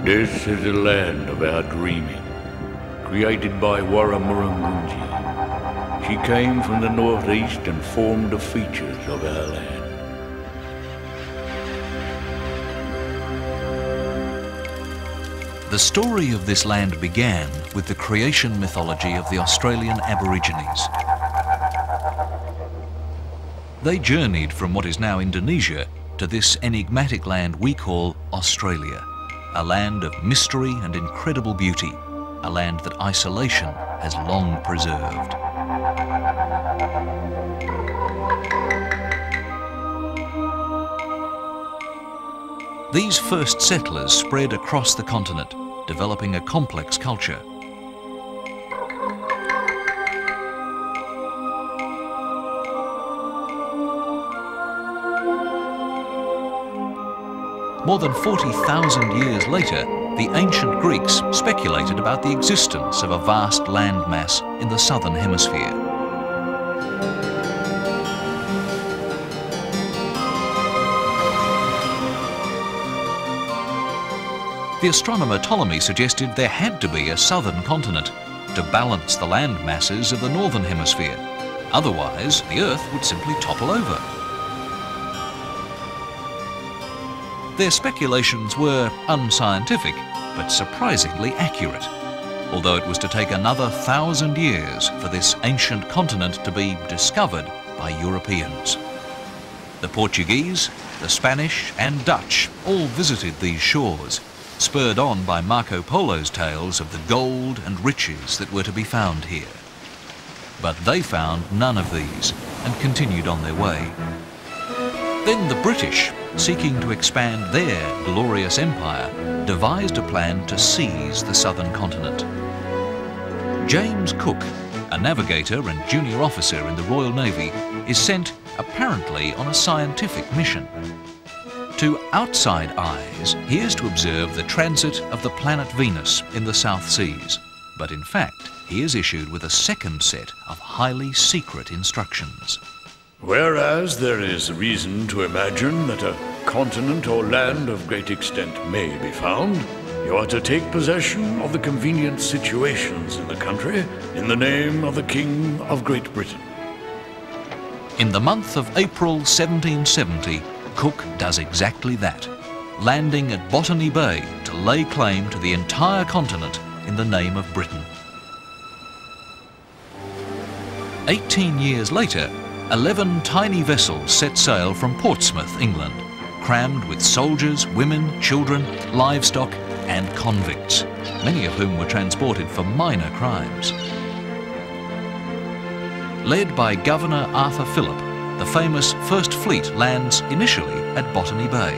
This is the land of our dreaming, created by Warramurungunji. She came from the northeast and formed the features of our land. The story of this land began with the creation mythology of the Australian Aborigines. They journeyed from what is now Indonesia to this enigmatic land we call Australia, a land of mystery and incredible beauty, a land that isolation has long preserved. These first settlers spread across the continent, developing a complex culture. More than 40,000 years later, the ancient Greeks speculated about the existence of a vast landmass in the southern hemisphere. The astronomer Ptolemy suggested there had to be a southern continent to balance the land masses of the northern hemisphere. Otherwise, the Earth would simply topple over. Their speculations were unscientific, but surprisingly accurate, although it was to take another 1,000 years for this ancient continent to be discovered by Europeans. The Portuguese, the Spanish and Dutch all visited these shores, spurred on by Marco Polo's tales of the gold and riches that were to be found here. But they found none of these and continued on their way. Then the British, seeking to expand their glorious empire, devised a plan to seize the southern continent. James Cook, a navigator and junior officer in the Royal Navy, is sent apparently on a scientific mission. To outside eyes, he is to observe the transit of the planet Venus in the South Seas, but in fact, he is issued with a second set of highly secret instructions. Whereas there is reason to imagine that a continent or land of great extent may be found, you are to take possession of the convenient situations in the country in the name of the King of Great Britain. In the month of April 1770, Cook does exactly that, landing at Botany Bay to lay claim to the entire continent in the name of Britain. 18 years later, 11 tiny vessels set sail from Portsmouth, England, crammed with soldiers, women, children, livestock and convicts, many of whom were transported for minor crimes. Led by Governor Arthur Phillip, the famous First Fleet lands initially at Botany Bay.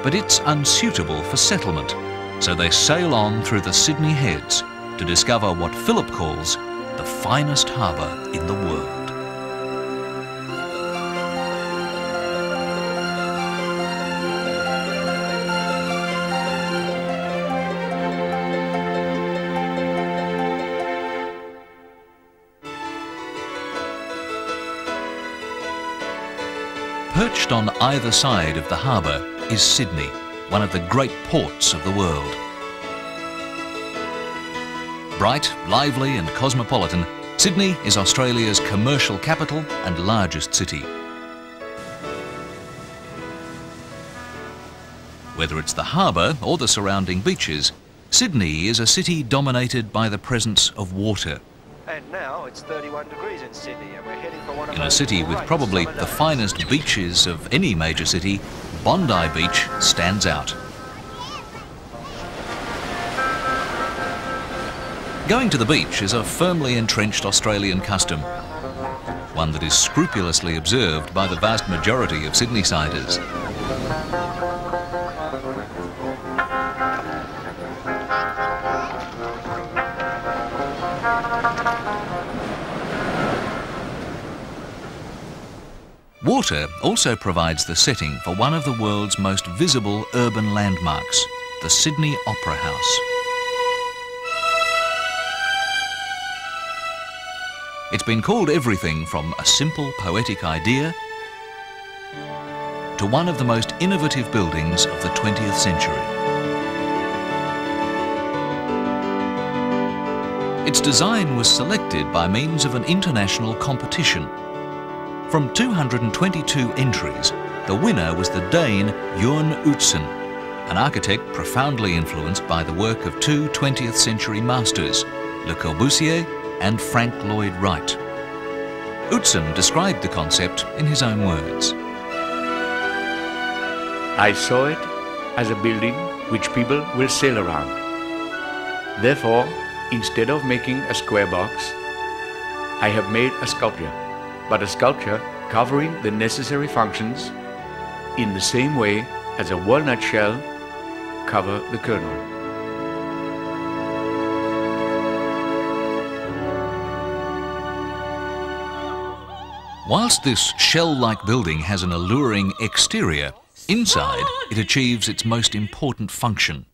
But it's unsuitable for settlement, so they sail on through the Sydney Heads to discover what Phillip calls the finest harbour in the world. Perched on either side of the harbour is Sydney, one of the great ports of the world. Bright, lively and cosmopolitan, Sydney is Australia's commercial capital and largest city. Whether it's the harbour or the surrounding beaches, Sydney is a city dominated by the presence of water. And now it's 31 degrees in Sydney and we're heading for one of In a city with probably the finest beaches of any major city, Bondi Beach stands out. Going to the beach is a firmly entrenched Australian custom, one that is scrupulously observed by the vast majority of Sydneysiders. Water also provides the setting for one of the world's most visible urban landmarks, the Sydney Opera House. It's been called everything from a simple poetic idea to one of the most innovative buildings of the 20th century. Its design was selected by means of an international competition. From 222 entries, the winner was the Dane Jørn Utzon, an architect profoundly influenced by the work of two 20th century masters, Le Corbusier and Frank Lloyd Wright. Utzon described the concept in his own words. I saw it as a building which people will sail around. Therefore, instead of making a square box, I have made a sculpture, but a sculpture covering the necessary functions in the same way as a walnut shell cover the kernel. Whilst this shell-like building has an alluring exterior, inside it achieves its most important function.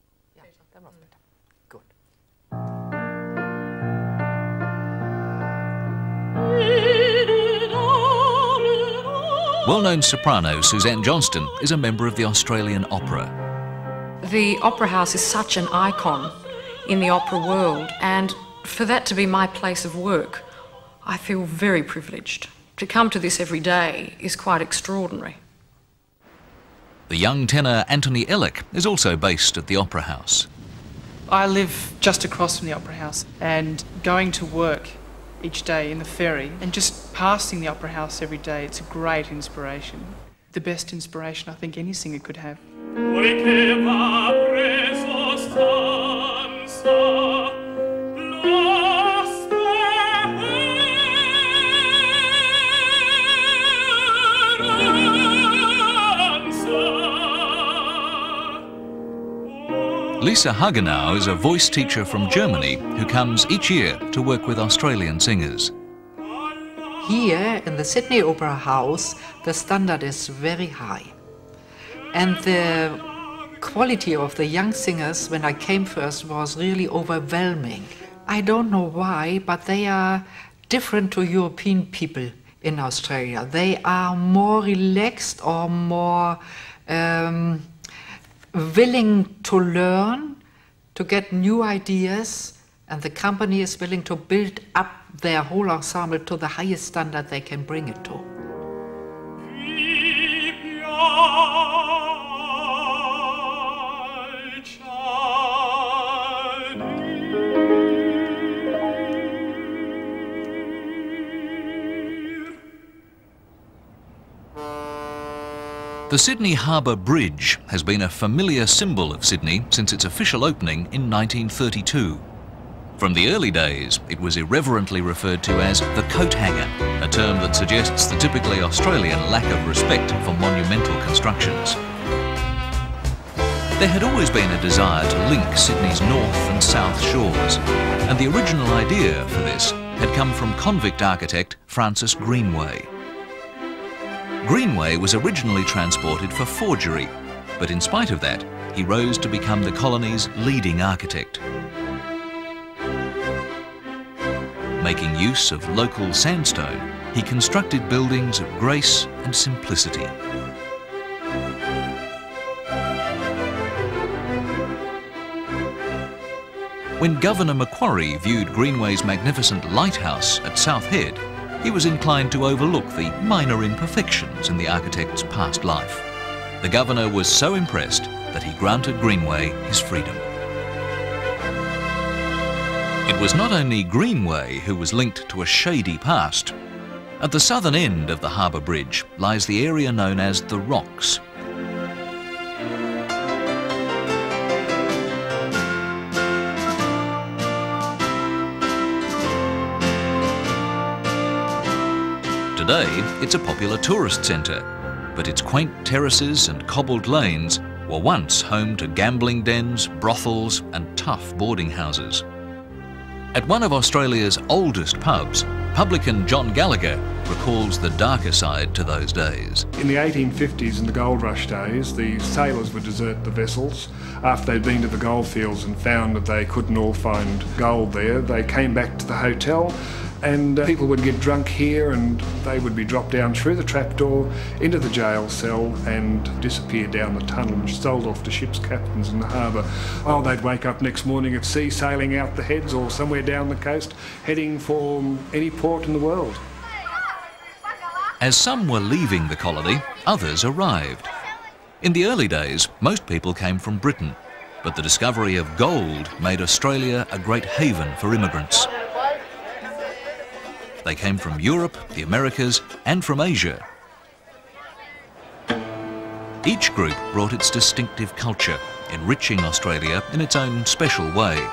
Well-known soprano Suzanne Johnston is a member of the Australian Opera. The Opera House is such an icon in the opera world, and for that to be my place of work, I feel very privileged. To come to this every day is quite extraordinary. The young tenor Anthony Ellick is also based at the Opera House. I live just across from the Opera House, and going to work each day in the ferry and just passing the Opera House every day, it's a great inspiration. The best inspiration I think any singer could have. Lisa Hagenau is a voice teacher from Germany who comes each year to work with Australian singers. Here in the Sydney Opera House, the standard is very high. And the quality of the young singers when I came first was really overwhelming. I don't know why, but they are different to European people in Australia. They are more relaxed or more willing to learn, to get new ideas, and the company is willing to build up their whole ensemble to the highest standard they can bring it to. The Sydney Harbour Bridge has been a familiar symbol of Sydney since its official opening in 1932. From the early days, it was irreverently referred to as the coat hanger, a term that suggests the typically Australian lack of respect for monumental constructions. There had always been a desire to link Sydney's north and south shores, and the original idea for this had come from convict architect Francis Greenway. Greenway was originally transported for forgery, but in spite of that, he rose to become the colony's leading architect. Making use of local sandstone, he constructed buildings of grace and simplicity. When Governor Macquarie viewed Greenway's magnificent lighthouse at South Head, he was inclined to overlook the minor imperfections in the architect's past life. The governor was so impressed that he granted Greenway his freedom. It was not only Greenway who was linked to a shady past. At the southern end of the Harbour Bridge lies the area known as the Rocks. Today, it's a popular tourist centre, but its quaint terraces and cobbled lanes were once home to gambling dens, brothels and tough boarding houses. At one of Australia's oldest pubs, publican John Gallagher recalls the darker side to those days. In the 1850s, in the gold rush days, the sailors would desert the vessels after they'd been to the gold fields and found that they couldn't all find gold there. They came back to the hotel, and people would get drunk here, and they would be dropped down through the trapdoor into the jail cell and disappear down the tunnel and sold off to ship's captains in the harbour. Oh, they'd wake up next morning at sea, sailing out the Heads or somewhere down the coast, heading for any port in the world. As some were leaving the colony, others arrived. In the early days, most people came from Britain, but the discovery of gold made Australia a great haven for immigrants. They came from Europe, the Americas, and from Asia. Each group brought its distinctive culture, enriching Australia in its own special way.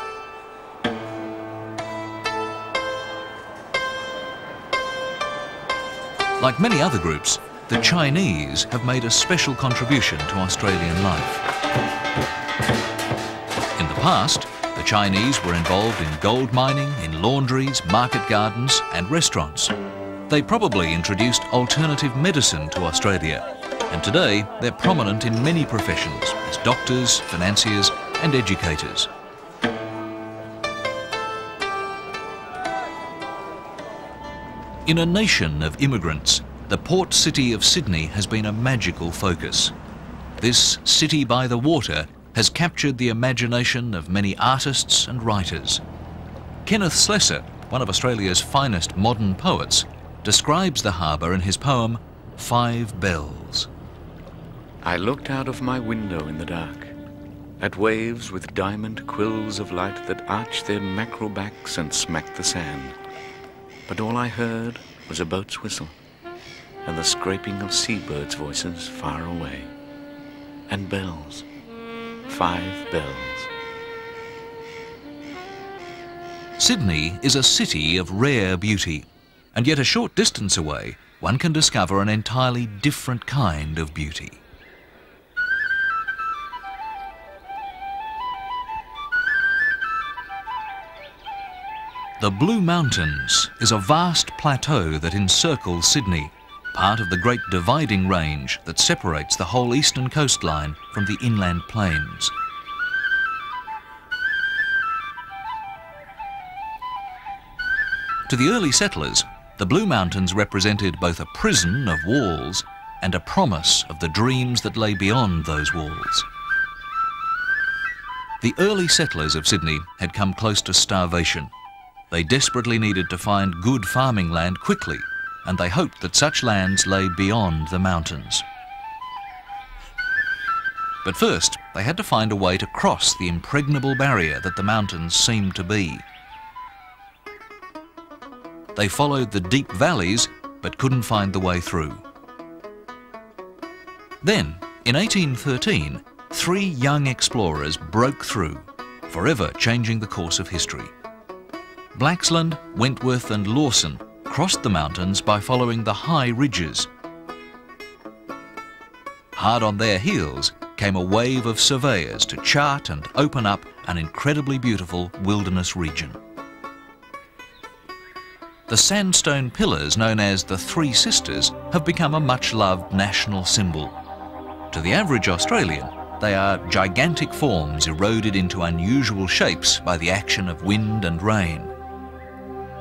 Like many other groups, the Chinese have made a special contribution to Australian life. In the past, the Chinese were involved in gold mining, in laundries, market gardens and restaurants. They probably introduced alternative medicine to Australia, and today they're prominent in many professions as doctors, financiers and educators. In a nation of immigrants, the port city of Sydney has been a magical focus. This city by the water has captured the imagination of many artists and writers. Kenneth Slessor, one of Australia's finest modern poets, describes the harbour in his poem, 5 Bells. I looked out of my window in the dark, at waves with diamond quills of light that arched their mackerel backs and smacked the sand. But all I heard was a boat's whistle and the scraping of seabirds' voices far away. And bells, 5 bells. Sydney is a city of rare beauty, and yet a short distance away, one can discover an entirely different kind of beauty. The Blue Mountains is a vast plateau that encircles Sydney, part of the Great Dividing Range that separates the whole eastern coastline from the inland plains. To the early settlers, the Blue Mountains represented both a prison of walls and a promise of the dreams that lay beyond those walls. The early settlers of Sydney had come close to starvation. They desperately needed to find good farming land quickly, and they hoped that such lands lay beyond the mountains. But first, they had to find a way to cross the impregnable barrier that the mountains seemed to be. They followed the deep valleys, but couldn't find the way through. Then, in 1813, 3 young explorers broke through, forever changing the course of history. Blaxland, Wentworth and Lawson crossed the mountains by following the high ridges. Hard on their heels came a wave of surveyors to chart and open up an incredibly beautiful wilderness region. The sandstone pillars known as the 3 Sisters have become a much-loved national symbol. To the average Australian, they are gigantic forms eroded into unusual shapes by the action of wind and rain.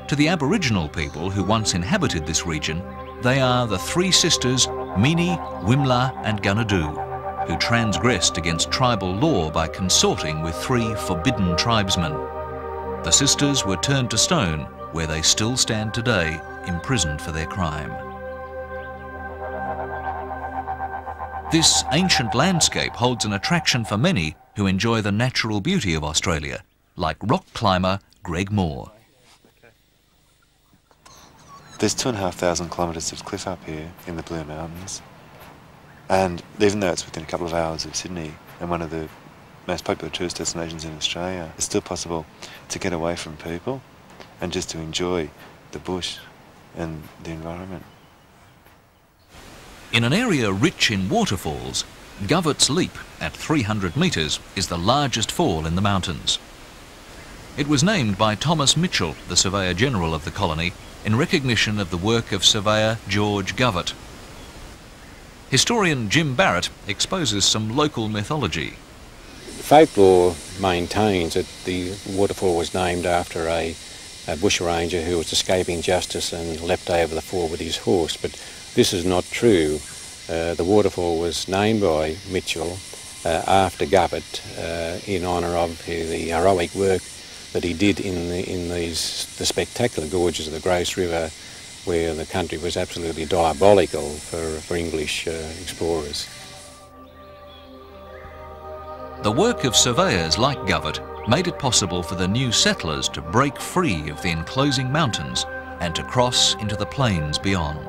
To the Aboriginal people who once inhabited this region, they are the 3 sisters Mini, Wimla and Gunadoo, who transgressed against tribal law by consorting with 3 forbidden tribesmen. The sisters were turned to stone, where they still stand today, imprisoned for their crime. This ancient landscape holds an attraction for many who enjoy the natural beauty of Australia, like rock climber Greg Moore. There's 2,500 kilometres of cliff up here in the Blue Mountains, and even though it's within a couple of hours of Sydney and one of the most popular tourist destinations in Australia, it's still possible to get away from people and just to enjoy the bush and the environment. In an area rich in waterfalls, Govet's Leap at 300 metres is the largest fall in the mountains. It was named by Thomas Mitchell, the Surveyor General of the colony, in recognition of the work of surveyor George Govett. Historian Jim Barrett exposes some local mythology. Folklore maintains that the waterfall was named after a bushranger who was escaping justice and leapt over the fall with his horse, but this is not true. The waterfall was named by Mitchell after Govett in honour of the heroic work that he did in the spectacular gorges of the Grouse River, where the country was absolutely diabolical for English explorers. The work of surveyors like Govett made it possible for the new settlers to break free of the enclosing mountains and to cross into the plains beyond.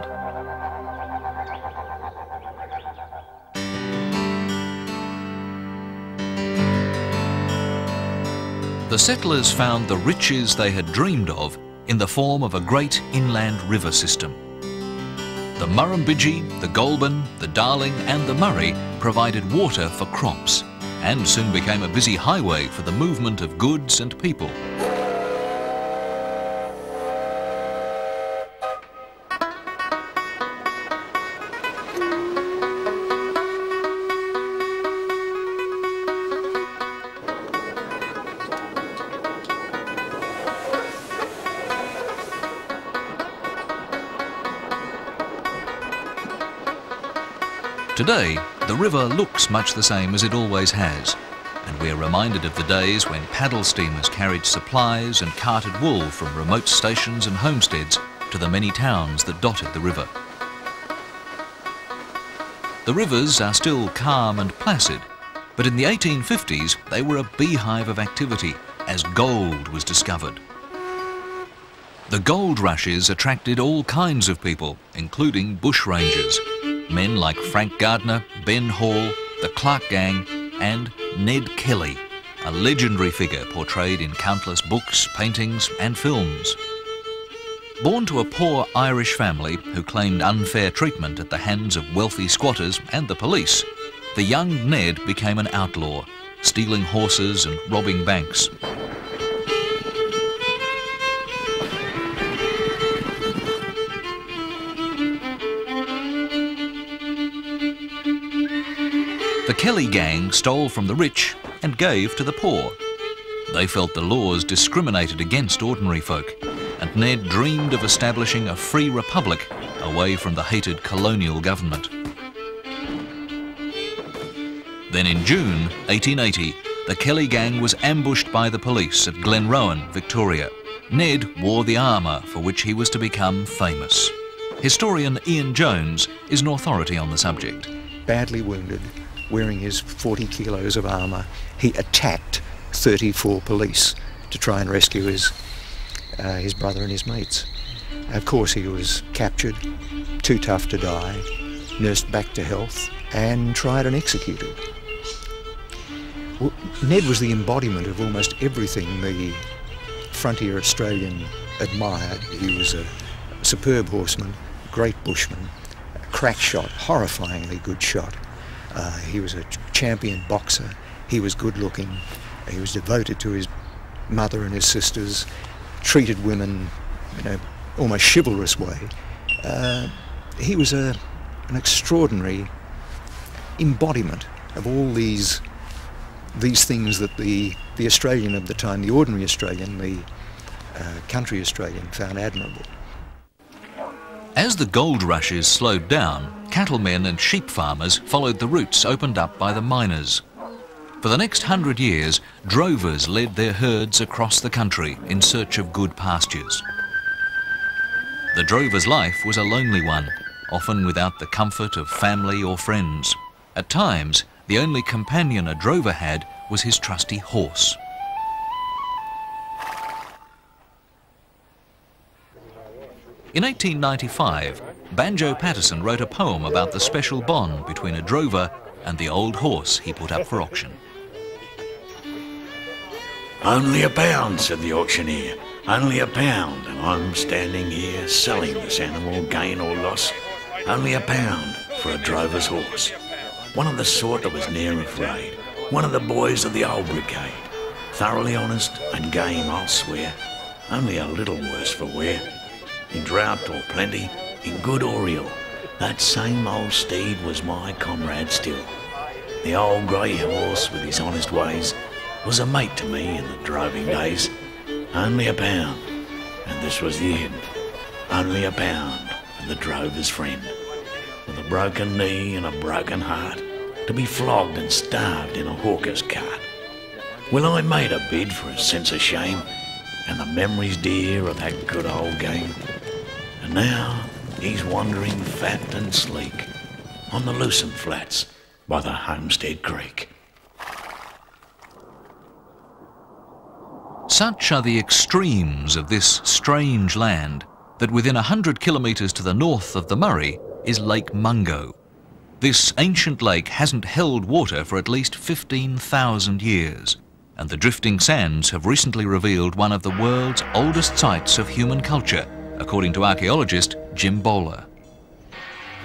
The settlers found the riches they had dreamed of in the form of a great inland river system. The Murrumbidgee, the Goulburn, the Darling and the Murray provided water for crops and soon became a busy highway for the movement of goods and people. Today, the river looks much the same as it always has, and we're reminded of the days when paddle steamers carried supplies and carted wool from remote stations and homesteads to the many towns that dotted the river. The rivers are still calm and placid, but in the 1850s they were a beehive of activity as gold was discovered. The gold rushes attracted all kinds of people, including bushrangers. Men like Frank Gardner, Ben Hall, the Clark Gang and Ned Kelly, a legendary figure portrayed in countless books, paintings and films. Born to a poor Irish family who claimed unfair treatment at the hands of wealthy squatters and the police, the young Ned became an outlaw, stealing horses and robbing banks. The Kelly gang stole from the rich and gave to the poor. They felt the laws discriminated against ordinary folk, and Ned dreamed of establishing a free republic away from the hated colonial government. Then in June 1880, the Kelly gang was ambushed by the police at Glenrowan, Victoria. Ned wore the armour for which he was to become famous. Historian Ian Jones is an authority on the subject. Badly wounded, wearing his 40 kilos of armour, he attacked 34 police to try and rescue his brother and his mates. Of course he was captured, too tough to die, nursed back to health and tried and executed. Well, Ned was the embodiment of almost everything the frontier Australian admired. He was a superb horseman, great bushman, a crack shot, horrifyingly good shot. He was a champion boxer, he was good looking, he was devoted to his mother and his sisters, treated women in an almost chivalrous way. He was an extraordinary embodiment of all these things that the Australian of the time, the ordinary Australian, the country Australian, found admirable. As the gold rushes slowed down, cattlemen and sheep farmers followed the routes opened up by the miners. For the next 100 years, drovers led their herds across the country in search of good pastures. The drover's life was a lonely one, often without the comfort of family or friends. At times, the only companion a drover had was his trusty horse. In 1895, Banjo Patterson wrote a poem about the special bond between a drover and the old horse he put up for auction. "Only a pound," said the auctioneer. "Only a pound, and I'm standing here selling this animal, gain or loss. Only a pound for a drover's horse. One of the sort that was near afraid. One of the boys of the old brigade. Thoroughly honest and game, I'll swear. Only a little worse for wear. in drought or plenty, in good or ill, that same old steed was my comrade still. The old grey horse with his honest ways was a mate to me in the droving days. Only a pound, and this was the end. Only a pound for the drover's friend. With a broken knee and a broken heart, to be flogged and starved in a hawker's cart. Well, I made a bid for a sense of shame, and the memories dear of that good old game. And now he's wandering fat and sleek on the loosened flats by the Homestead Creek. Such are the extremes of this strange land that within 100 kilometres to the north of the Murray is Lake Mungo. This ancient lake hasn't held water for at least 15,000 years, and the drifting sands have recently revealed one of the world's oldest sites of human culture, according to archaeologist Jim Bowler.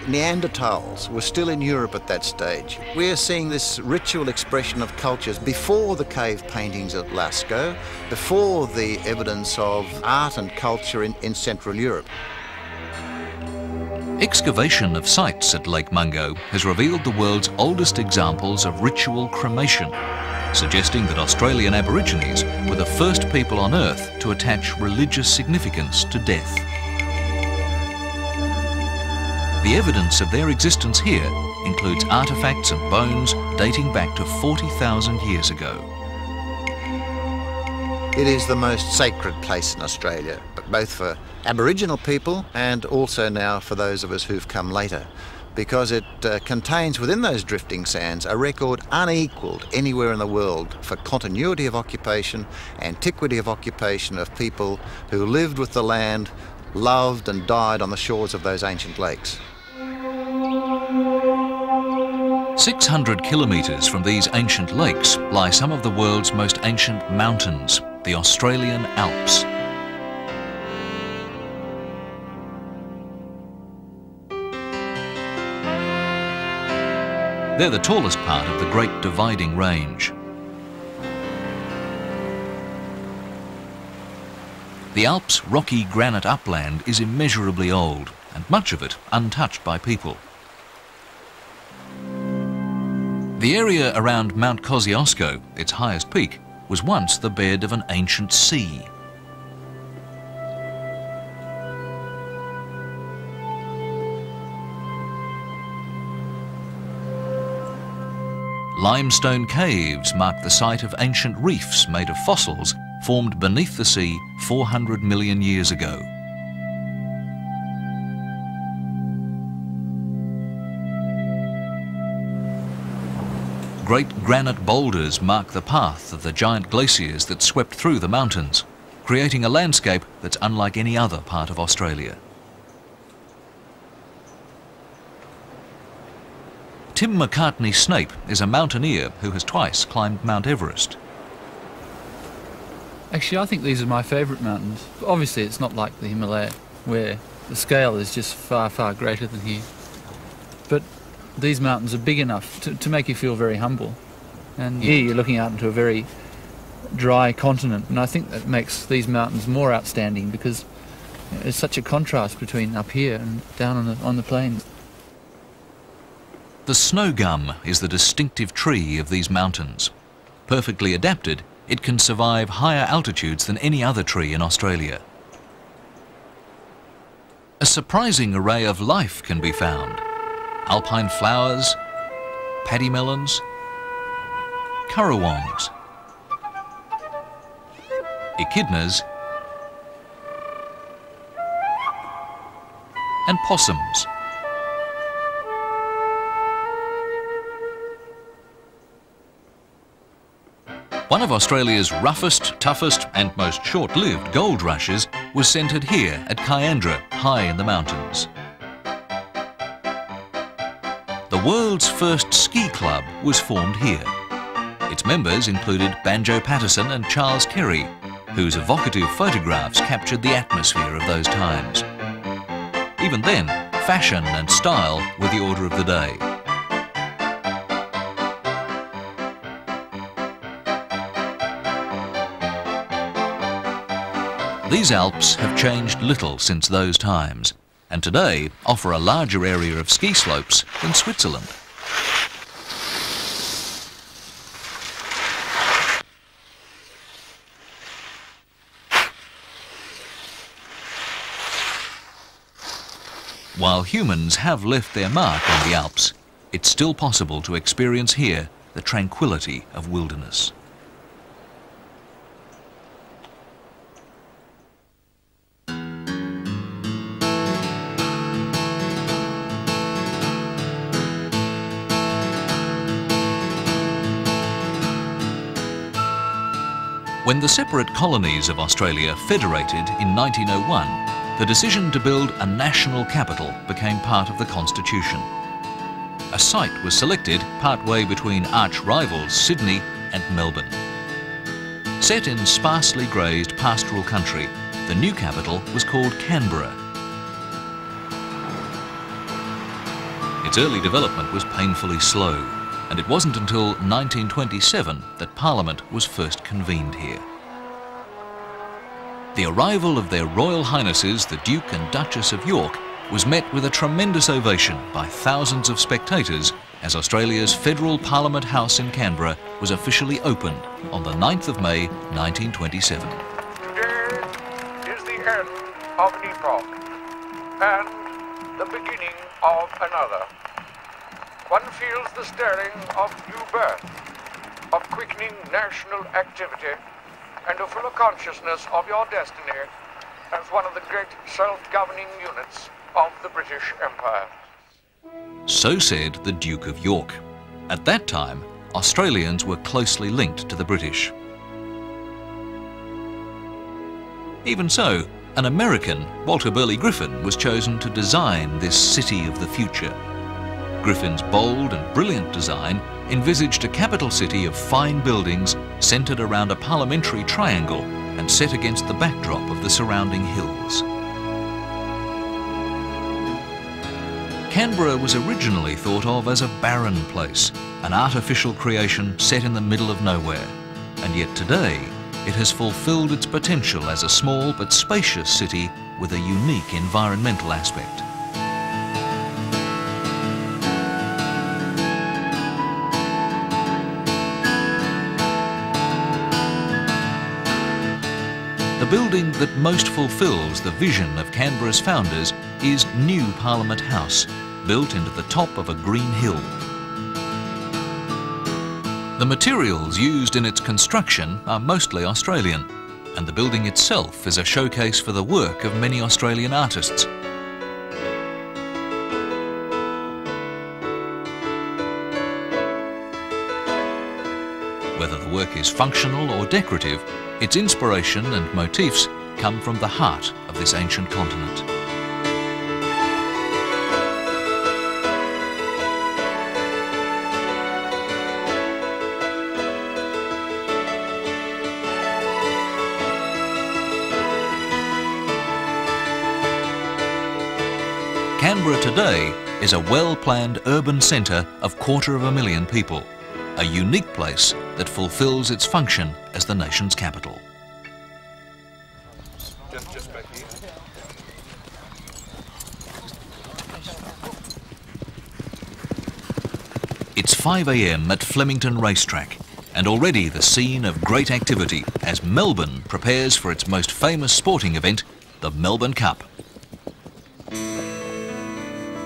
Neanderthals were still in Europe at that stage. We're seeing this ritual expression of cultures before the cave paintings at Lascaux, before the evidence of art and culture in Central Europe. Excavation of sites at Lake Mungo has revealed the world's oldest examples of ritual cremation, suggesting that Australian Aborigines were the first people on Earth to attach religious significance to death. The evidence of their existence here includes artefacts and bones dating back to 40,000 years ago. It is the most sacred place in Australia, both for Aboriginal people and also now for those of us who've come later, because it contains within those drifting sands a record unequalled anywhere in the world for continuity of occupation, antiquity of occupation of people who lived with the land, loved and died on the shores of those ancient lakes. 600 kilometres from these ancient lakes lie some of the world's most ancient mountains, the Australian Alps. They're the tallest part of the Great Dividing Range. The Alps' rocky granite upland is immeasurably old, and much of it untouched by people. The area around Mount Kosciuszko, its highest peak, was once the bed of an ancient sea. Limestone caves mark the site of ancient reefs made of fossils formed beneath the sea 400 million years ago. Great granite boulders mark the path of the giant glaciers that swept through the mountains, creating a landscape that's unlike any other part of Australia. Tim McCartney-Snape is a mountaineer who has twice climbed Mount Everest. Actually, I think these are my favourite mountains. Obviously, it's not like the Himalaya, where the scale is just far, far greater than here. But these mountains are big enough to make you feel very humble. And here you're looking out into a very dry continent, and I think that makes these mountains more outstanding because there's such a contrast between up here and down on the plains. The snow gum is the distinctive tree of these mountains. Perfectly adapted, it can survive higher altitudes than any other tree in Australia. A surprising array of life can be found. Alpine flowers, paddy melons, currawongs, echidnas, and possums. One of Australia's roughest, toughest and most short-lived gold rushes was centred here at Kyandra, high in the mountains. The world's first ski club was formed here. Its members included Banjo Patterson and Charles Kerry, whose evocative photographs captured the atmosphere of those times. Even then, fashion and style were the order of the day. These Alps have changed little since those times, and today offer a larger area of ski slopes than Switzerland. While humans have left their mark on the Alps, it's still possible to experience here the tranquility of wilderness. When the separate colonies of Australia federated in 1901, the decision to build a national capital became part of the Constitution. A site was selected partway between arch rivals Sydney and Melbourne. Set in sparsely grazed pastoral country, the new capital was called Canberra. Its early development was painfully slow, and it wasn't until 1927 that Parliament was first convened here. The arrival of their Royal Highnesses, the Duke and Duchess of York, was met with a tremendous ovation by thousands of spectators as Australia's Federal Parliament House in Canberra was officially opened on the 9th of May 1927. Today is the end of an epoch and the beginning of another. One feels the stirring of new birth, of quickening national activity, and a fuller consciousness of your destiny as one of the great self-governing units of the British Empire. So said the Duke of York. At that time, Australians were closely linked to the British. Even so, an American, Walter Burley Griffin, was chosen to design this city of the future. Griffin's bold and brilliant design envisaged a capital city of fine buildings centred around a parliamentary triangle and set against the backdrop of the surrounding hills. Canberra was originally thought of as a barren place, an artificial creation set in the middle of nowhere, and yet today it has fulfilled its potential as a small but spacious city with a unique environmental aspect. The building that most fulfills the vision of Canberra's founders is New Parliament House, built into the top of a green hill. The materials used in its construction are mostly Australian, and the building itself is a showcase for the work of many Australian artists. Whether the work is functional or decorative, its inspiration and motifs come from the heart of this ancient continent. Canberra today is a well-planned urban centre of 250,000 people, a unique place that fulfills its function as the nation's capital. Just back here. It's 5 a.m. at Flemington Racetrack, and already the scene of great activity as Melbourne prepares for its most famous sporting event, the Melbourne Cup.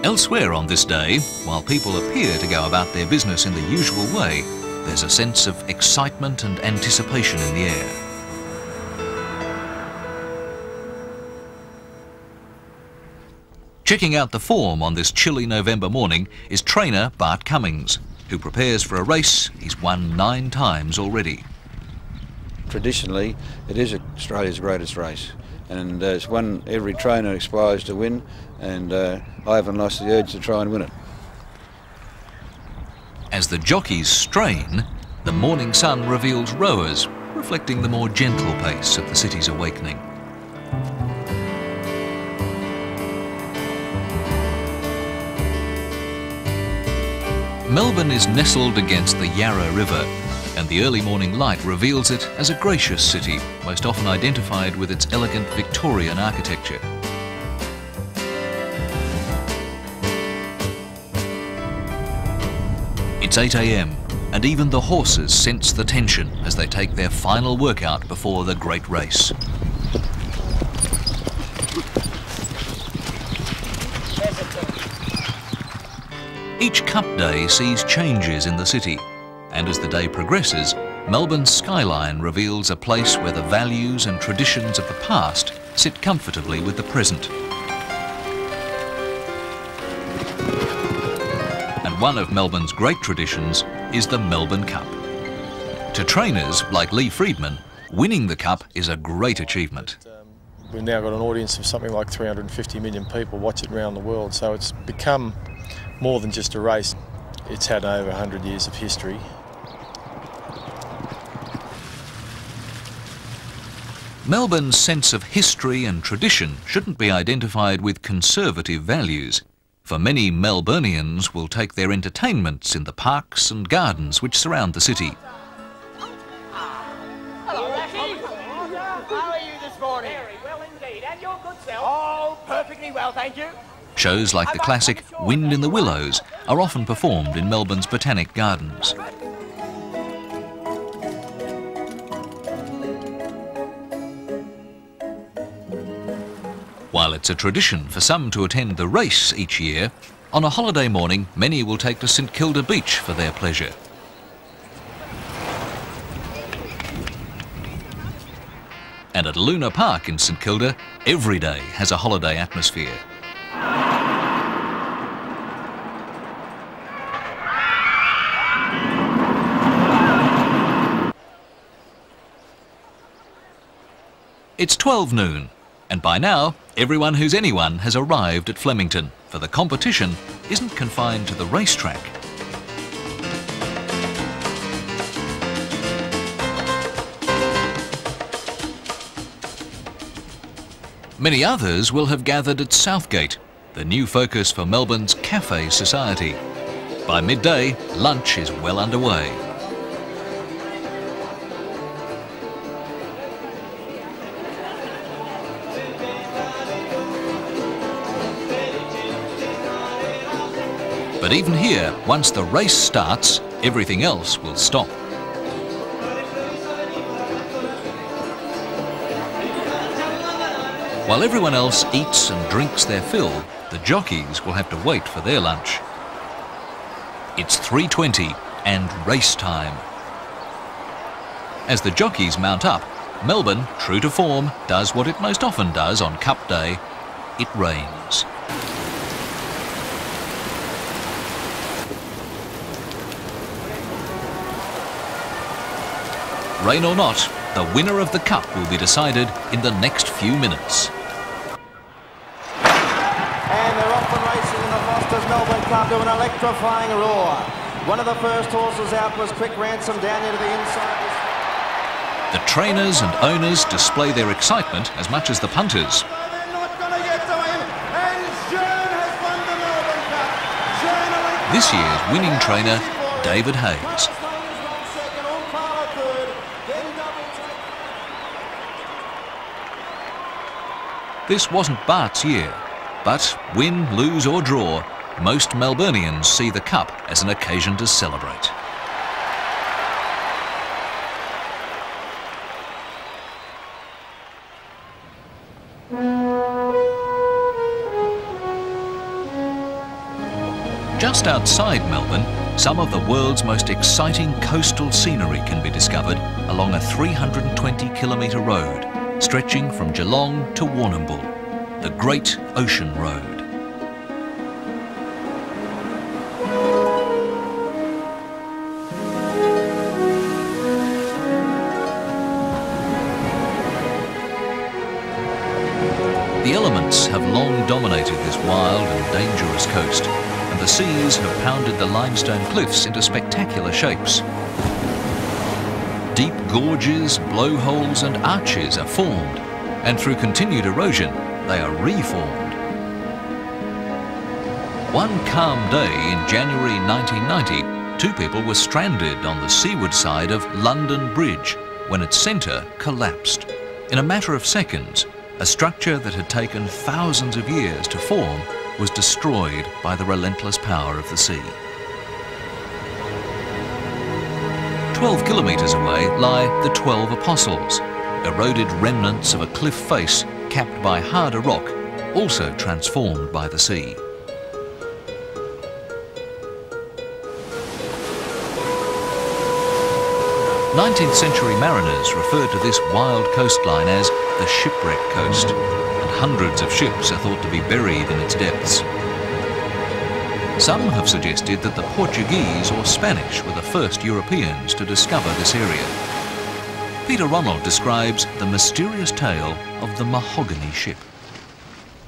Elsewhere on this day, while people appear to go about their business in the usual way, there's a sense of excitement and anticipation in the air. Checking out the form on this chilly November morning is trainer Bart Cummings, who prepares for a race he's won 9 times already. Traditionally, it is Australia's greatest race, and it's one every trainer aspires to win, and I haven't lost the urge to try and win it. As the jockeys strain, the morning sun reveals rowers, reflecting the more gentle pace of the city's awakening. Melbourne is nestled against the Yarra River, and the early morning light reveals it as a gracious city, most often identified with its elegant Victorian architecture. It's 8 a.m, and even the horses sense the tension as they take their final workout before the great race. Each Cup Day sees changes in the city, and as the day progresses, Melbourne's skyline reveals a place where the values and traditions of the past sit comfortably with the present. And one of Melbourne's great traditions is the Melbourne Cup. To trainers like Lee Friedman, winning the Cup is a great achievement. We've now got an audience of something like 350 million people watch it around the world, so it's become more than just a race. It's had over 100 years of history. Melbourne's sense of history and tradition shouldn't be identified with conservative values, for many Melburnians will take their entertainments in the parks and gardens which surround the city. Hello, Rashi. How are you this morning? Very well indeed. And your good self? Oh, perfectly well, thank you. Shows like the classic Wind in the Willows are often performed in Melbourne's Botanic Gardens. While it's a tradition for some to attend the race each year, on a holiday morning many will take to St Kilda Beach for their pleasure. And at Luna Park in St Kilda, every day has a holiday atmosphere. It's 12 noon, and by now, everyone who's anyone has arrived at Flemington, for the competition isn't confined to the racetrack. Many others will have gathered at Southgate, the new focus for Melbourne's cafe society. By midday, lunch is well underway. But even here, once the race starts, everything else will stop. While everyone else eats and drinks their fill, the jockeys will have to wait for their lunch. It's 3:20 and race time. As the jockeys mount up, Melbourne, true to form, does what it most often does on Cup Day. It rains. Rain or not, the winner of the Cup will be decided in the next few minutes. And they're off and racing in the Foster's Melbourne Cup to an electrifying roar. One of the first horses out was Quick Ransom down into the inside. The trainers and owners display their excitement as much as the punters. They're not going to get to him, and Jean has won the Melbourne Cup. This year's winning trainer, David Hayes. This wasn't Bart's year, but win, lose or draw, most Melburnians see the Cup as an occasion to celebrate. Just outside Melbourne, some of the world's most exciting coastal scenery can be discovered along a 320-kilometre road stretching from Geelong to Warrnambool, the Great Ocean Road. The elements have long dominated this wild and dangerous coast, and the seas have pounded the limestone cliffs into spectacular shapes. Deep gorges, blowholes and arches are formed, and through continued erosion, they are reformed. One calm day in January 1990 2 people were stranded on the seaward side of London Bridge when its centre collapsed. In a matter of seconds, a structure that had taken thousands of years to form was destroyed by the relentless power of the sea. 12 kilometres away lie the 12 Apostles, eroded remnants of a cliff face capped by harder rock, also transformed by the sea. 19th century mariners referred to this wild coastline as the shipwreck coast, and hundreds of ships are thought to be buried in its depths. Some have suggested that the Portuguese or Spanish were the first Europeans to discover this area. Peter Ronald describes the mysterious tale of the mahogany ship.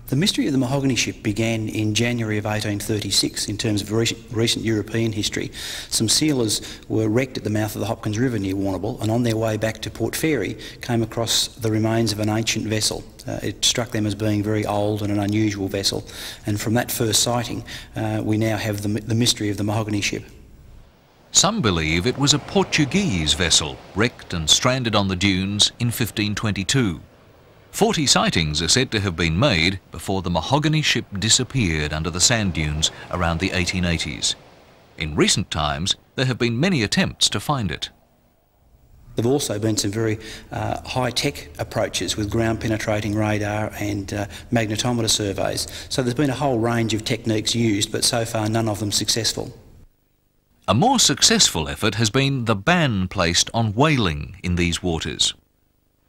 The mystery of the mahogany ship began in January of 1836 in terms of recent European history. Some sealers were wrecked at the mouth of the Hopkins River near Warrnambool, and on their way back to Port Fairy came across the remains of an ancient vessel. It struck them as being very old and an unusual vessel, and from that first sighting we now have the mystery of the mahogany ship. Some believe it was a Portuguese vessel wrecked and stranded on the dunes in 1522. 40 sightings are said to have been made before the mahogany ship disappeared under the sand dunes around the 1880s. In recent times, there have been many attempts to find it. There have also been some very high-tech approaches with ground-penetrating radar and magnetometer surveys. So there's been a whole range of techniques used, but so far none of them successful. A more successful effort has been the ban placed on whaling in these waters.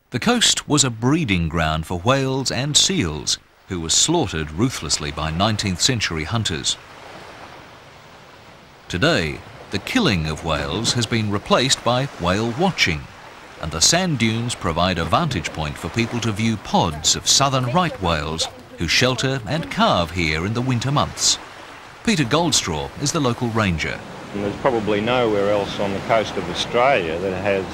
The coast was a breeding ground for whales and seals, who were slaughtered ruthlessly by 19th century hunters. Today, the killing of whales has been replaced by whale watching, and the sand dunes provide a vantage point for people to view pods of southern right whales who shelter and calve here in the winter months. Peter Goldstraw is the local ranger. And there's probably nowhere else on the coast of Australia that has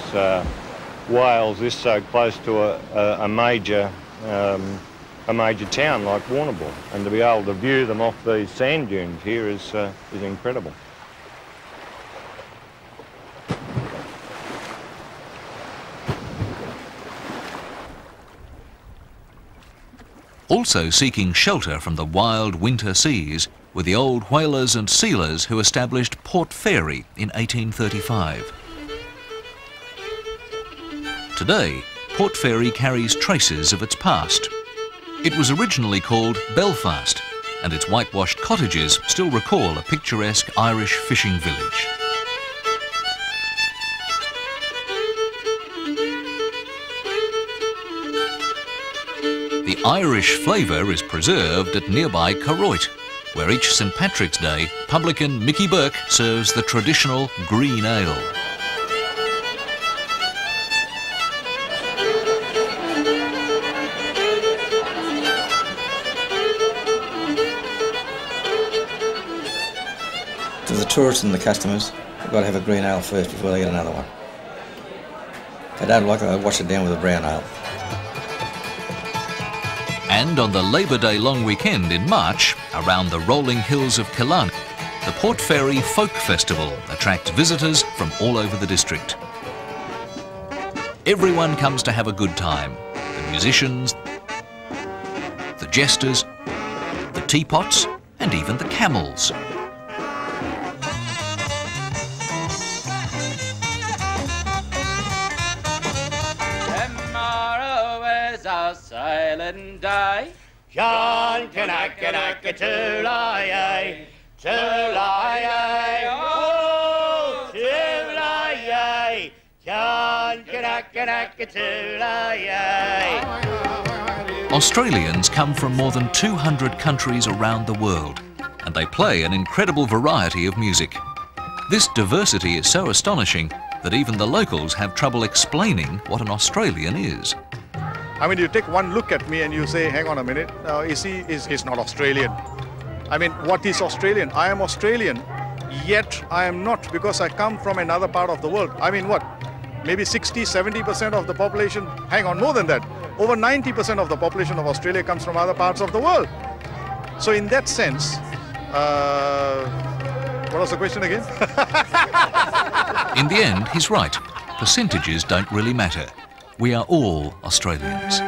whales this so close to a major town like Warrnambool, and to be able to view them off these sand dunes here is incredible. Also seeking shelter from the wild winter seas were the old whalers and sealers who established Port Fairy in 1835. Today, Port Fairy carries traces of its past. It was originally called Belfast, and its whitewashed cottages still recall a picturesque Irish fishing village. The Irish flavour is preserved at nearby Carroit, where each St Patrick's Day, publican Mickey Burke serves the traditional green ale. To the tourists and the customers, they've got to have a green ale first before they get another one. If they don't like it, they wash it down with a brown ale. And on the Labour Day long weekend in March, around the rolling hills of Killarney, the Port Fairy Folk Festival attracts visitors from all over the district. Everyone comes to have a good time. The musicians, the jesters, the teapots, and even the camels. Silent day. John Kanaka Tulay, Tulay, oh, Tulay, John Kanaka Tulay. Australians come from more than 200 countries around the world, and they play an incredible variety of music. This diversity is so astonishing that even the locals have trouble explaining what an Australian is. I mean, you take one look at me and you say, hang on a minute, he's not Australian. I mean, what is Australian? I am Australian, yet I am not, because I come from another part of the world. I mean, what? Maybe 60–70% of the population, hang on, more than that. Over 90% of the population of Australia comes from other parts of the world. So in that sense, What was the question again? In the end, he's right. Percentages don't really matter. We are all Australians.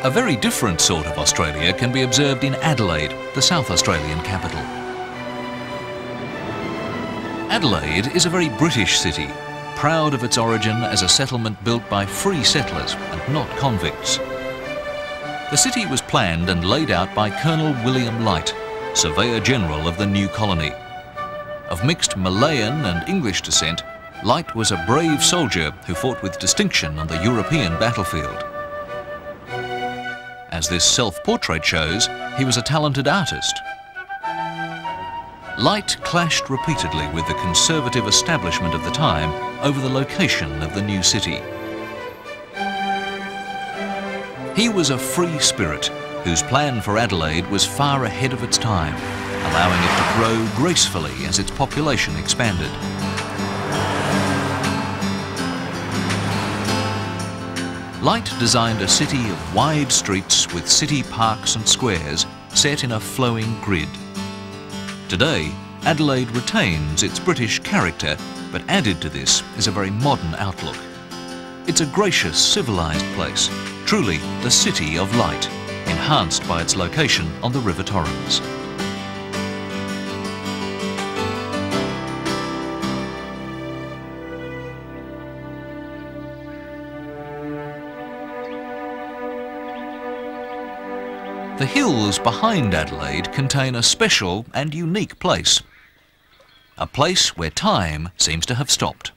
A very different sort of Australia can be observed in Adelaide, the South Australian capital. Adelaide is a very British city, proud of its origin as a settlement built by free settlers and not convicts. The city was planned and laid out by Colonel William Light, Surveyor General of the new colony. Of mixed Malayan and English descent, Light was a brave soldier who fought with distinction on the European battlefield. As this self-portrait shows, he was a talented artist. Light clashed repeatedly with the conservative establishment of the time over the location of the new city. He was a free spirit whose plan for Adelaide was far ahead of its time, allowing it to grow gracefully as its population expanded. Light designed a city of wide streets with city parks and squares set in a flowing grid. Today, Adelaide retains its British character, but added to this is a very modern outlook. It's a gracious, civilised place, truly the City of Light, enhanced by its location on the River Torrens. The hills behind Adelaide contain a special and unique place. A place where time seems to have stopped.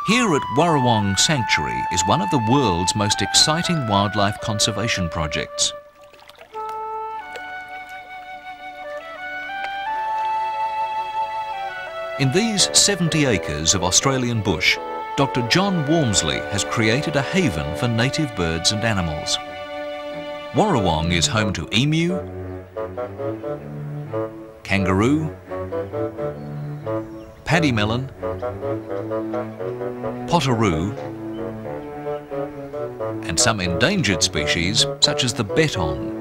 Here at Warrawong Sanctuary is one of the world's most exciting wildlife conservation projects. In these 70 acres of Australian bush, Dr. John Walmsley has created a haven for native birds and animals. Warrawong is home to emu, kangaroo, paddy melon, potteroo, and some endangered species such as the bettong.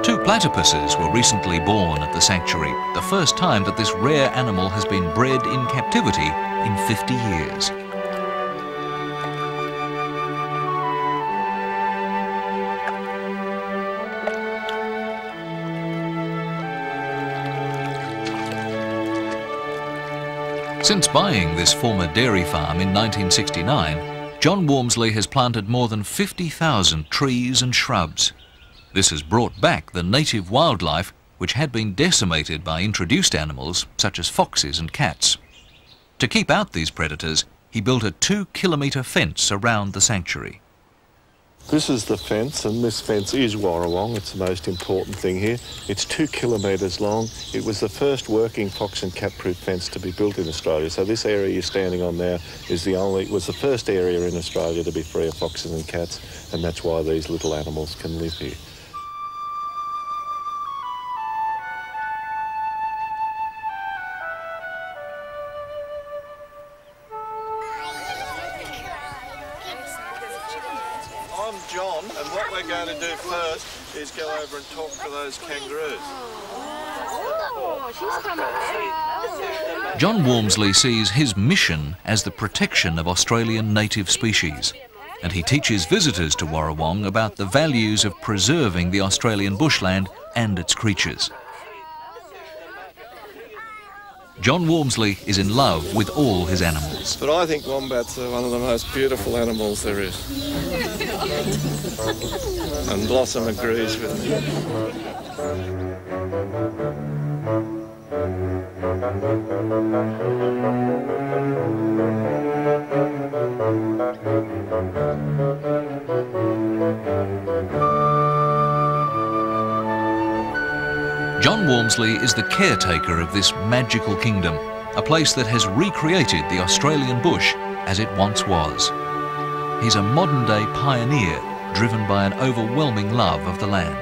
2 platypuses were recently born at the sanctuary, the first time that this rare animal has been bred in captivity in 50 years. Since buying this former dairy farm in 1969, John Walmsley has planted more than 50,000 trees and shrubs. This has brought back the native wildlife which had been decimated by introduced animals such as foxes and cats. To keep out these predators, he built a 2-kilometre fence around the sanctuary. This is the fence, and this fence is Warrawong. It's the most important thing here. It's 2 kilometres long. It was the first working fox and cat-proof fence to be built in Australia. So this area you're standing on now was the first area in Australia to be free of foxes and cats, and that's why these little animals can live here. I'm John, and what we're going to do first is go over and talk to those kangaroos. John Walmsley sees his mission as the protection of Australian native species, and he teaches visitors to Warrawong about the values of preserving the Australian bushland and its creatures. John Walmsley is in love with all his animals. But I think wombats are one of the most beautiful animals there is. And Blossom agrees with me. John Walmsley is the caretaker of this magical kingdom, a place that has recreated the Australian bush as it once was. He's a modern-day pioneer driven by an overwhelming love of the land.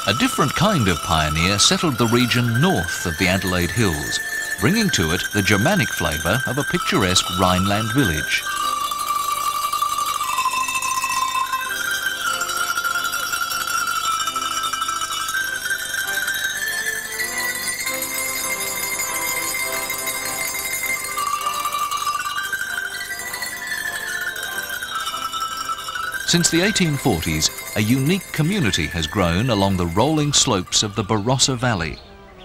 A different kind of pioneer settled the region north of the Adelaide Hills, bringing to it the Germanic flavour of a picturesque Rhineland village. Since the 1840s, a unique community has grown along the rolling slopes of the Barossa Valley,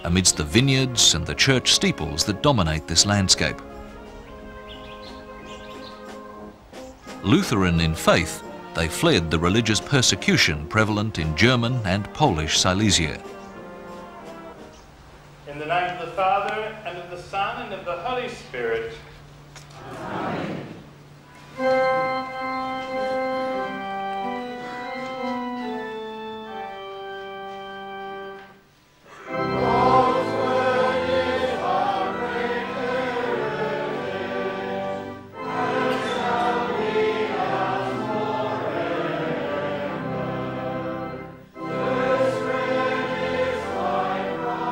amidst the vineyards and the church steeples that dominate this landscape. Lutheran in faith, they fled the religious persecution prevalent in German and Polish Silesia. In the name of the Father, and of the Son, and of the Holy Spirit. Amen.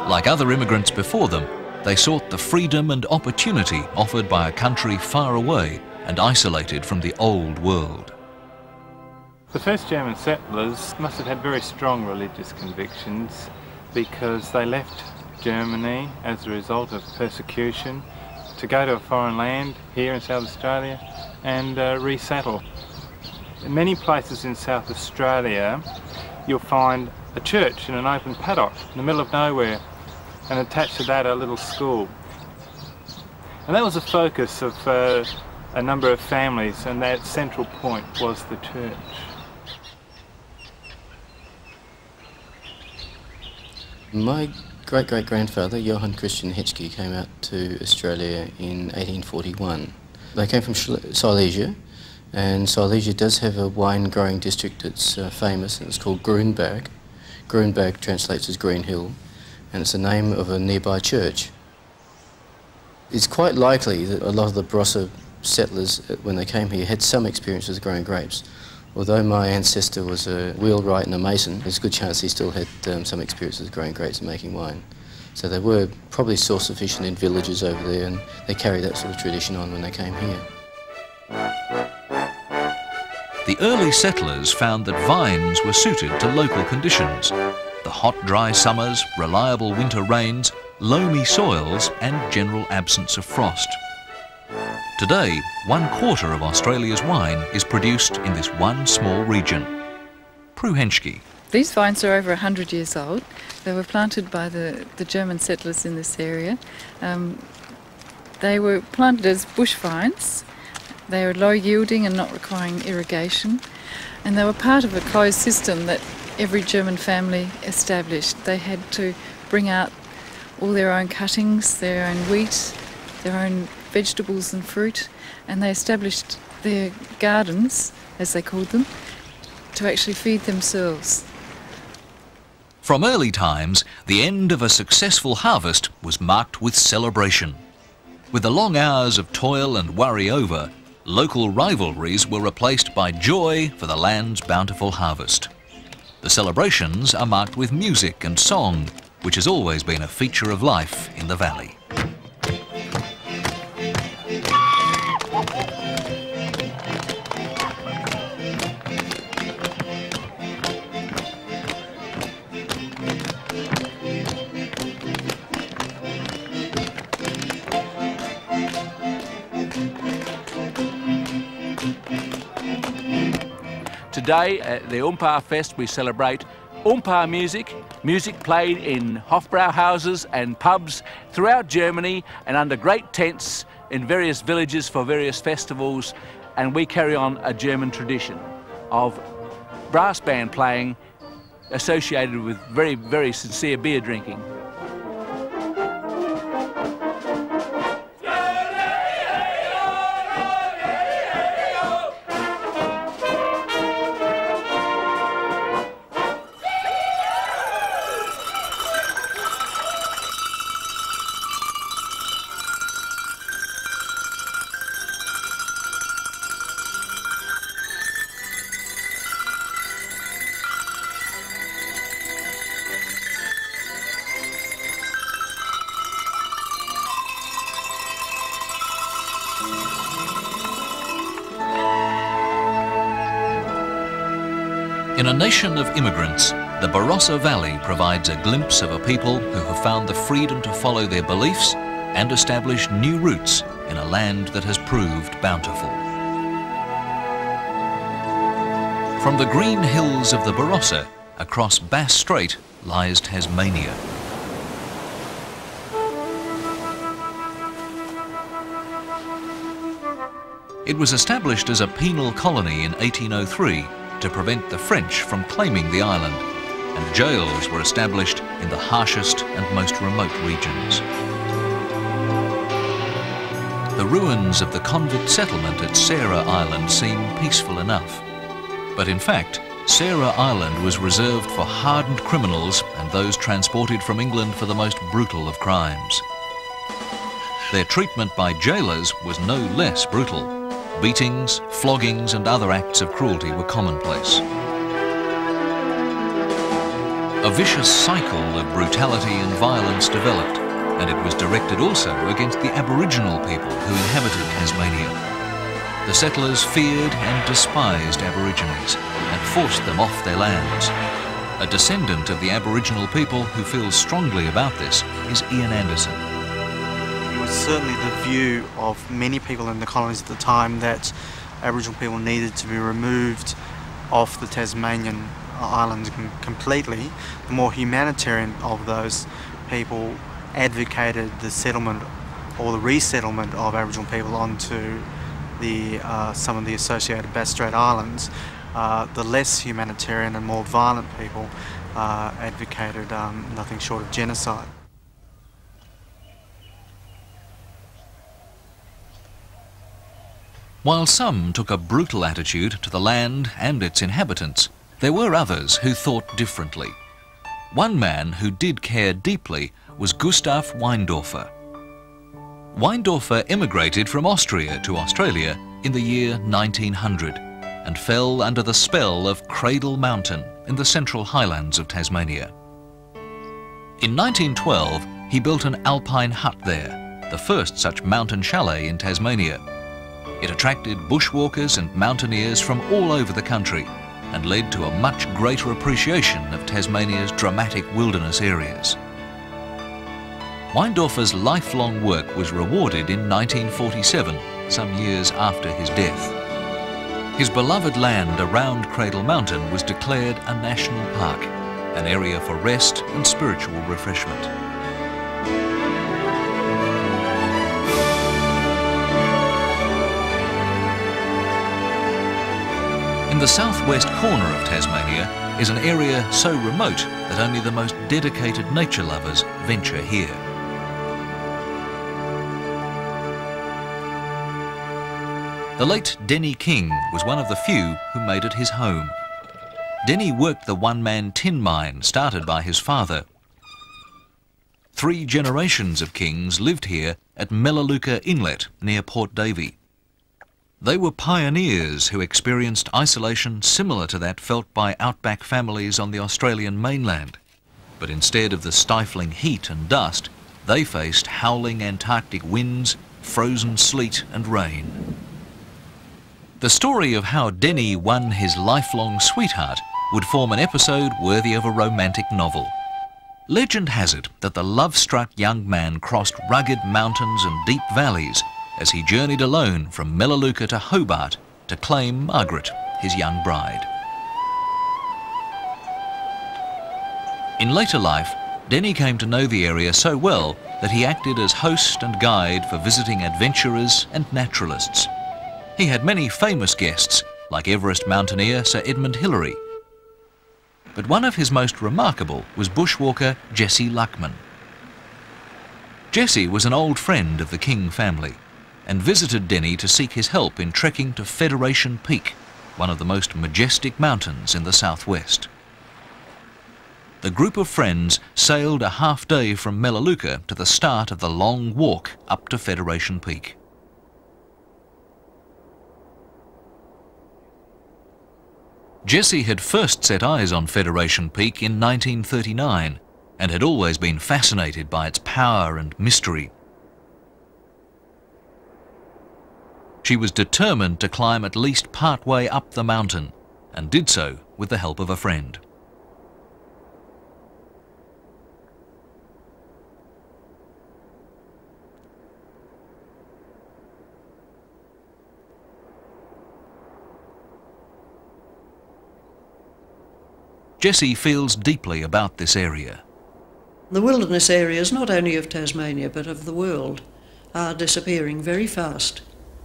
Like other immigrants before them, they sought the freedom and opportunity offered by a country far away and isolated from the old world. The first German settlers must have had very strong religious convictions because they left Germany as a result of persecution to go to a foreign land here in South Australia and resettle. In many places in South Australia you'll find a church in an open paddock in the middle of nowhere, and attached to that a little school. And that was the focus of a number of families, and that central point was the church. My great-great-grandfather, Johann Christian Hetschke, came out to Australia in 1841. They came from Silesia, and Silesia does have a wine-growing district that's famous, and it's called Grünberg. Grünberg translates as Green Hill, and it's the name of a nearby church. It's quite likely that a lot of the Barossa settlers, when they came here, had some experience with growing grapes. Although my ancestor was a wheelwright and a mason, there's a good chance he still had some experience with growing grapes and making wine. So they were probably self-sufficient in villages over there, and they carried that sort of tradition on when they came here. The early settlers found that vines were suited to local conditions. The hot, dry summers, reliable winter rains, loamy soils and general absence of frost. Today, 1/4 of Australia's wine is produced in this one small region. Prue Henschke. These vines are over 100 years old. They were planted by the German settlers in this area. They were planted as bush vines. They were low yielding and not requiring irrigation. And they were part of a closed system that every German family established. They had to bring out all their own cuttings, their own wheat, their own vegetables and fruit, and they established their gardens, as they called them, to actually feed themselves. From early times, the end of a successful harvest was marked with celebration. With the long hours of toil and worry over, local rivalries were replaced by joy for the land's bountiful harvest. The celebrations are marked with music and song, which has always been a feature of life in the valley. Today at the Umpar Fest we celebrate Umpar music, music played in Hofbrauhauses and pubs throughout Germany and under great tents in various villages for various festivals, and we carry on a German tradition of brass band playing associated with very, very sincere beer drinking. In a nation of immigrants, the Barossa Valley provides a glimpse of a people who have found the freedom to follow their beliefs and establish new roots in a land that has proved bountiful. From the green hills of the Barossa, across Bass Strait lies Tasmania. It was established as a penal colony in 1803 to prevent the French from claiming the island, and jails were established in the harshest and most remote regions. The ruins of the convict settlement at Sarah Island seem peaceful enough, but in fact, Sarah Island was reserved for hardened criminals and those transported from England for the most brutal of crimes. Their treatment by jailers was no less brutal. Beatings, floggings and other acts of cruelty were commonplace. A vicious cycle of brutality and violence developed, and it was directed also against the Aboriginal people who inhabited Tasmania. The settlers feared and despised Aborigines and forced them off their lands. A descendant of the Aboriginal people who feels strongly about this is Ian Anderson. It was certainly the view of many people in the colonies at the time that Aboriginal people needed to be removed off the Tasmanian islands completely. The more humanitarian of those people advocated the settlement or the resettlement of Aboriginal people onto some of the associated Bass Strait Islands. The less humanitarian and more violent people advocated nothing short of genocide. While some took a brutal attitude to the land and its inhabitants, there were others who thought differently. One man who did care deeply was Gustav Weindorfer. Weindorfer immigrated from Austria to Australia in the year 1900 and fell under the spell of Cradle Mountain in the Central Highlands of Tasmania. In 1912, he built an alpine hut there, the first such mountain chalet in Tasmania. It attracted bushwalkers and mountaineers from all over the country and led to a much greater appreciation of Tasmania's dramatic wilderness areas. Weindorfer's lifelong work was rewarded in 1947, some years after his death. His beloved land around Cradle Mountain was declared a national park, an area for rest and spiritual refreshment. In the southwest corner of Tasmania is an area so remote that only the most dedicated nature lovers venture here. The late Denny King was one of the few who made it his home. Denny worked the one-man tin mine started by his father. 3 generations of Kings lived here at Melaleuca Inlet near Port Davey. They were pioneers who experienced isolation similar to that felt by outback families on the Australian mainland. But instead of the stifling heat and dust, they faced howling Antarctic winds, frozen sleet and rain. The story of how Denny won his lifelong sweetheart would form an episode worthy of a romantic novel. Legend has it that the love-struck young man crossed rugged mountains and deep valleys as he journeyed alone from Melaleuca to Hobart to claim Margaret, his young bride. In later life, Denny came to know the area so well that he acted as host and guide for visiting adventurers and naturalists. He had many famous guests, like Everest mountaineer Sir Edmund Hillary. But one of his most remarkable was bushwalker Jesse Luckman. Jesse was an old friend of the King family and visited Denny to seek his help in trekking to Federation Peak, one of the most majestic mountains in the southwest. The group of friends sailed a half day from Melaleuca to the start of the long walk up to Federation Peak. Jesse had first set eyes on Federation Peak in 1939 and had always been fascinated by its power and mystery. She was determined to climb at least part way up the mountain, and did so with the help of a friend. Jessie feels deeply about this area. The wilderness areas, not only of Tasmania but of the world, are disappearing very fast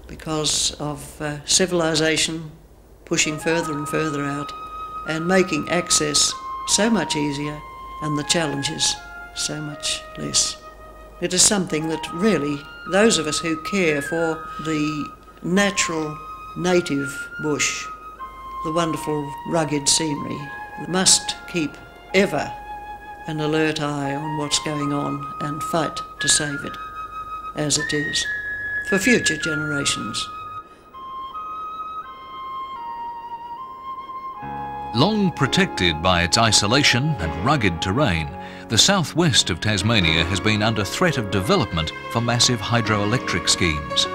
because of civilization pushing further and further out and making access so much easier and the challenges so much less. It is something that really those of us who care for the natural native bush, the wonderful rugged scenery, must keep ever an alert eye on what's going on and fight to save it as it is for future generations. Long protected by its isolation and rugged terrain, the southwest of Tasmania has been under threat of development for massive hydroelectric schemes.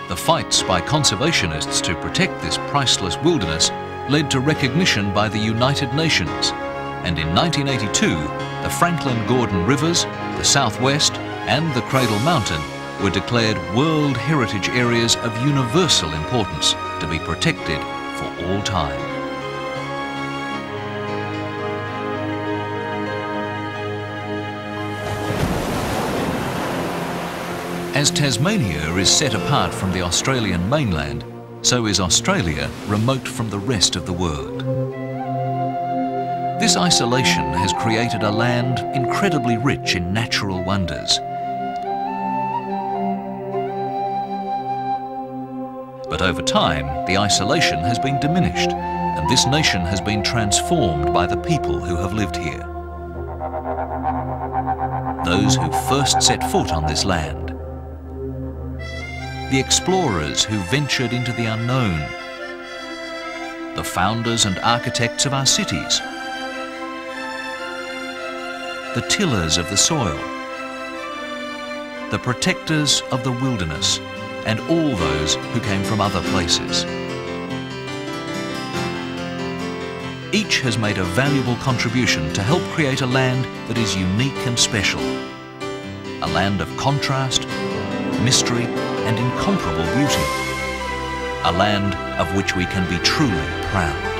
The fights by conservationists to protect this priceless wilderness led to recognition by the United Nations, and in 1982 the Franklin-Gordon Rivers, the Southwest and the Cradle Mountain were declared World Heritage Areas of universal importance to be protected for all time. As Tasmania is set apart from the Australian mainland, so is Australia remote from the rest of the world. This isolation has created a land incredibly rich in natural wonders. But over time, the isolation has been diminished, and this nation has been transformed by the people who have lived here. Those who first set foot on this land, the explorers who ventured into the unknown, the founders and architects of our cities, the tillers of the soil, the protectors of the wilderness, and all those who came from other places. Each has made a valuable contribution to help create a land that is unique and special, a land of contrast, mystery, and incomparable beauty, a land of which we can be truly proud.